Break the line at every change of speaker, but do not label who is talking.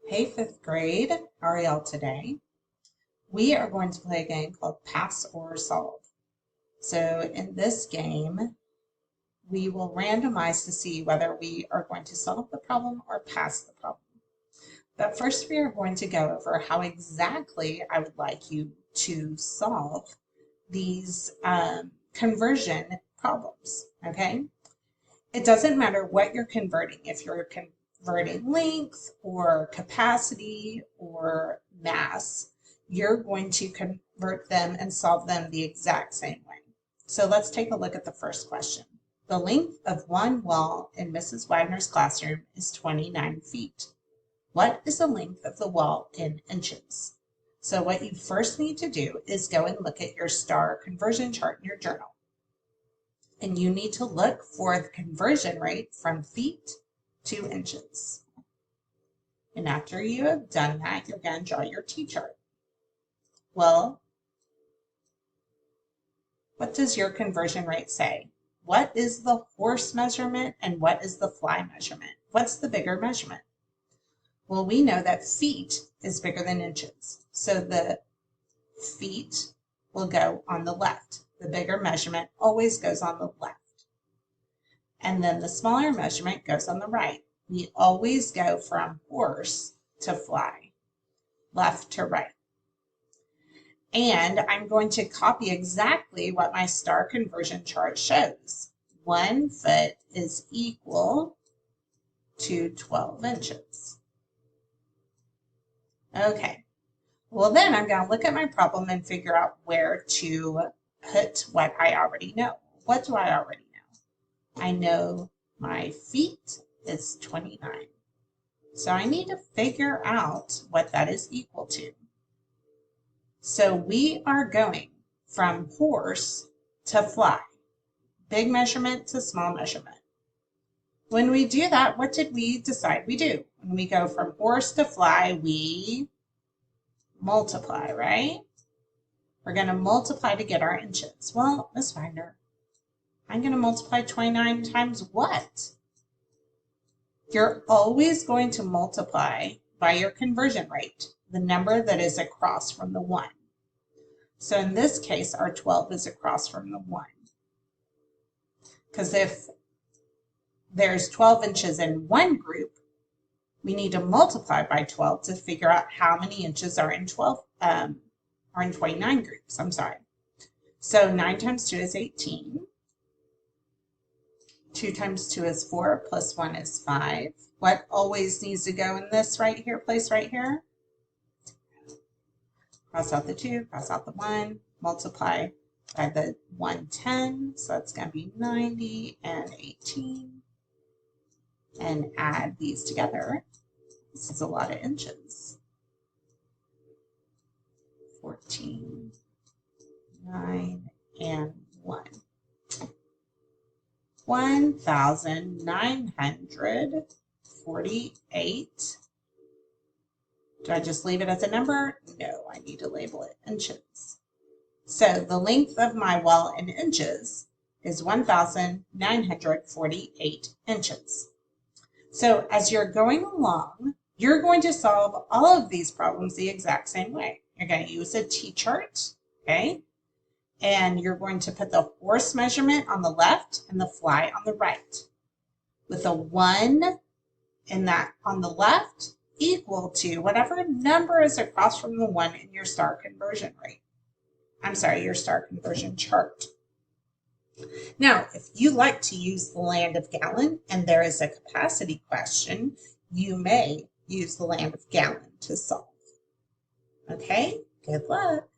Hey, fifth grade, how are y'all today? We are going to play a game called Pass or Solve. So in this game, we will randomize to see whether we are going to solve the problem or pass the problem. But first, we are going to go over how exactly I would like you to solve these conversion problems, okay? It doesn't matter what you're converting, if you're converting length or capacity or mass, you're going to convert them and solve them the exact same way. So let's take a look at the first question. The length of one wall in Mrs. Wagner's classroom is 29 feet. What is the length of the wall in inches? So what you first need to do is go and look at your star conversion chart in your journal. And you need to look for the conversion rate from feet to inches. And after you have done that, you're going to draw your T-chart. Well, what does your conversion rate say? What is the horse measurement and what is the fly measurement? What's the bigger measurement? Well, we know that feet is bigger than inches. So the feet will go on the left. The bigger measurement always goes on the left. And then the smaller measurement goes on the right. We always go from horse to fly, left to right. And I'm going to copy exactly what my star conversion chart shows. 1 foot is equal to 12 inches. Okay, well then I'm going to look at my problem and figure out where to put what I already know. What do I already know? I know my feet is 29. So I need to figure out what that is equal to. So we are going from horse to fly, big measurement to small measurement. When we do that, what did we decide we do? When we go from horse to fly, we multiply, right? We're going to multiply to get our inches. Well, Miss Wagner, I'm going to multiply 29 times what? You're always going to multiply by your conversion rate, the number that is across from the 1. So in this case, our 12 is across from the 1. Because if there's 12 inches in one group, we need to multiply by 12 to figure out how many inches are in 29 groups. I'm sorry. So 9 times 2 is 18. 2 times 2 is 4, plus 1 is 5. What always needs to go in this right here, place right here? Cross out the 2, cross out the 1, multiply by the 110, so that's going to be 90 and 18. And add these together. This is a lot of inches. 14, 9, and 1. 1,948. Do I just leave it as a number? No, I need to label it inches. So the length of my wall in inches is 1,948 inches. So as you're going along, you're going to solve all of these problems the exact same way. You're going to use a T-chart, okay? And you're going to put the horse measurement on the left and the fly on the right, with a 1 in that on the left equal to whatever number is across from the 1 in your star conversion rate. I'm sorry, your star conversion chart. Now, if you like to use the land of gallon and there is a capacity question, you may use the land of gallon to solve. Okay, good luck.